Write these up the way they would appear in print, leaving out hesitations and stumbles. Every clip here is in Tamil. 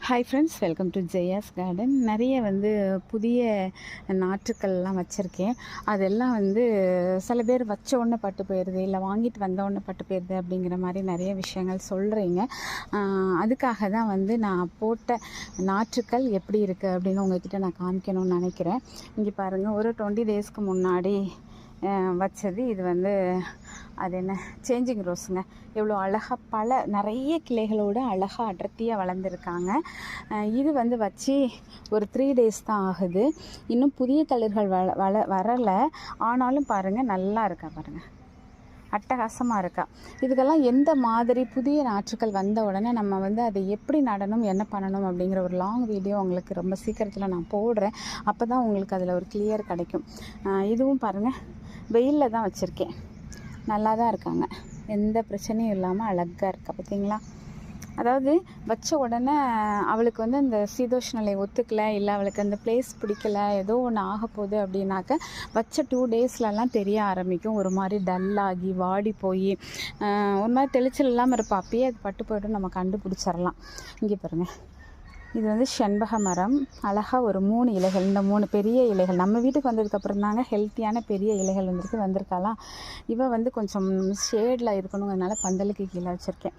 Hi friends, welcome to Jaya's garden. நிறைய புதிய நாற்றுக்கள்லாம் வச்சுருக்கேன். அதெல்லாம் சில பேர் வச்ச உடனே பட்டு போயிடுது, இல்லை வாங்கிட்டு வந்த உடனே பட்டு போயிடுது அப்படிங்கிற மாதிரி நிறைய விஷயங்கள் சொல்கிறீங்க. அதுக்காக தான் நான் போட்ட நாற்றுக்கள் எப்படி இருக்குது அப்படின்னு உங்ககிட்ட நான் காமிக்கணும்னு நினைக்கிறேன். இங்கே பாருங்கள், ஒரு 20 டேஸ்க்கு முன்னாடி வச்சது. இது அது என்ன, சேஞ்சிங் ரோஸுங்க. எவ்வளோ அழகாக நிறைய கிளைகளோடு அழகாக அடர்த்தியாக வளர்ந்துருக்காங்க. இது வச்சு ஒரு 3 டேஸ் தான் ஆகுது. இன்னும் புதிய தளிர்கள் வரலை. ஆனாலும் பாருங்கள், நல்லா இருக்கா பாருங்கள், அட்டகாசமாக இருக்கா. இதுக்கெல்லாம் எந்த மாதிரி புதிய நாற்றுக்கள் வந்த உடனே நம்ம அதை எப்படி நடணும், என்ன பண்ணணும் அப்படிங்கிற ஒரு லாங் வீடியோ உங்களுக்கு ரொம்ப சீக்கிரத்தில் நான் போடுறேன். அப்போ தான் உங்களுக்கு அதில் ஒரு கிளியர் கிடைக்கும். இதுவும் பாருங்கள், வெயிலில் தான் வச்சுருக்கேன். நல்லா தான் இருக்காங்க, எந்த பிரச்சனையும் இல்லாமல் அழகாக இருக்கா பார்த்தீங்களா. அதாவது வச்ச உடனே அவளுக்கு அந்த சீதோஷ்ண நிலை ஒத்துக்கலை, இல்லை அவளுக்கு அந்த பிளேஸ் பிடிக்கலை, ஏதோ ஒன்று ஆக போகுது அப்படின்னாக்க வச்ச 2 டேஸ்லலாம் தெரிய ஆரம்பிக்கும். ஒரு மாதிரி டல்லாகி வாடி போய் ஒரு மாதிரி தெளிச்சல் இல்லாமல் இருப்பா. அப்பயே அது பட்டு போய்ட்டு நம்ம கண்டுபிடிச்சிடலாம். இங்கே பாருங்கள், இது செண்பக மரம். அழகாக ஒரு 3 இலைகள், இந்த 3 பெரிய இலைகள் நம்ம வீட்டுக்கு வந்ததுக்கப்புறம் தாங்க ஹெல்த்தியான பெரிய இலைகள் வந்திருக்காளாம். இவள் கொஞ்சம் ஷேடில் இருக்கணுங்கிறதுனால பந்தலுக்கு கீழே வச்சுருக்கேன்.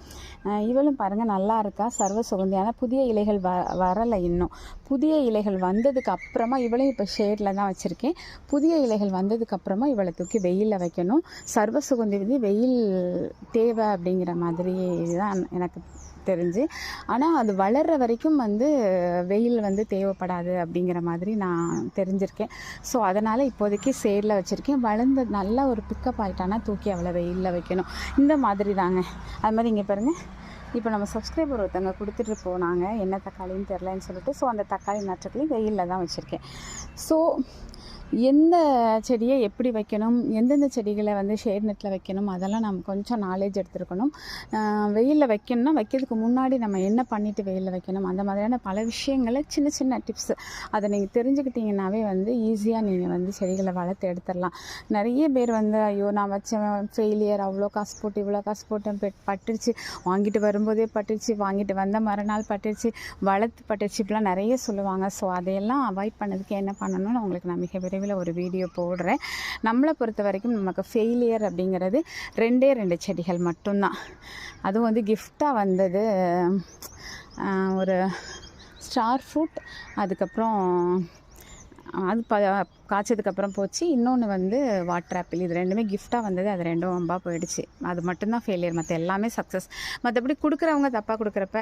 இவளும் பாருங்கள், நல்லா இருக்கா, சர்வ சுகந்தியான. புதிய இலைகள் வரலை இன்னும். புதிய இலைகள் வந்ததுக்கு அப்புறமா இவளையும் இப்போ ஷேடில் தான் வச்சுருக்கேன். புதிய இலைகள் வந்ததுக்கப்புறமா இவளை தூக்கி வெயிலில் வைக்கணும். சர்வ சுகந்தி வெயில் தேவை அப்படிங்கிற மாதிரி தான் எனக்கு தெரிஞ்சு. ஆனால் அது வளர்கிற வரைக்கும் வெயில் தேவைப்படாது அப்படிங்கிற மாதிரி நான் தெரிஞ்சிருக்கேன். ஸோ அதனால் இப்போதைக்கு சேரில் வச்சுருக்கேன். வளர்ந்து நல்லா ஒரு பிக்கப் ஆகிட்டானா தூக்கி அவளை வெயிலில் வைக்கணும். இந்த மாதிரி தாங்க. அது மாதிரி இங்கே பாருங்கள், இப்போ நம்ம சப்ஸ்கிரைபர் ஒருத்தவங்க கொடுத்துட்டு போனாங்க, என்ன தக்காளின்னு தெரிலன்னு சொல்லிட்டு. ஸோ அந்த தக்காளி நாற்றுக்களையும் வெயிலில் தான் வச்சுருக்கேன். ஸோ எந்த செடியை எப்படி வைக்கணும், எந்தெந்த செடிகளை ஷேட் நெட்டில் வைக்கணும், அதெல்லாம் நம்ம கொஞ்சம் நாலேஜ் எடுத்துருக்கணும். வெயிலில் வைக்கணும்னா வைக்கிறதுக்கு முன்னாடி நம்ம என்ன பண்ணிவிட்டு வெயிலில் வைக்கணும், அந்த மாதிரியான பல விஷயங்களை சின்ன சின்ன டிப்ஸ் அதை நீங்கள் தெரிஞ்சுக்கிட்டிங்கன்னாவே ஈஸியாக நீங்கள் செடிகளை வளர்த்து எடுத்துடலாம். நிறைய பேர் ஐயோ நான் வச்சேன் ஃபெயிலியர், அவ்வளோ காசு போட்டு இவ்வளோ காசு போட்டேன், பட்டுருச்சு, வாங்கிட்டு வரும்போதே பட்டுருச்சு, வாங்கிட்டு வந்த மறுநாள் பட்டுருச்சு, வளர்த்து பட்டுருச்சு, இப்படிலாம் நிறைய சொல்லுவாங்க. ஸோ அதையெல்லாம் அவாய்ட் பண்ணதுக்கு என்ன பண்ணணும்னு உங்களுக்கு நான் மிக விரைவில் ஒரு வீடியோ போடுறேன். நம்மளை பொறுத்த வரைக்கும் நமக்கு ஃபெயிலியர் அப்படிங்கிறது 2 செடிகள் மட்டும்தான். அதுவும் கிஃப்டாக வந்தது ஒரு ஸ்டார் ஃப்ரூட். அதுக்கப்புறம் அது காய்ச்சதுக்கப்புறம் போச்சு. இன்னொன்று வாட்டர் ஆப்பிள். இது 2மே கிஃப்டாக வந்தது. அது 2ம் வம்பா போயிடுச்சு. அது மட்டும்தான் ஃபெயிலியர். மற்ற எல்லாமே சக்ஸஸ். மற்றபடி கொடுக்குறவங்க தப்பாக கொடுக்குறப்ப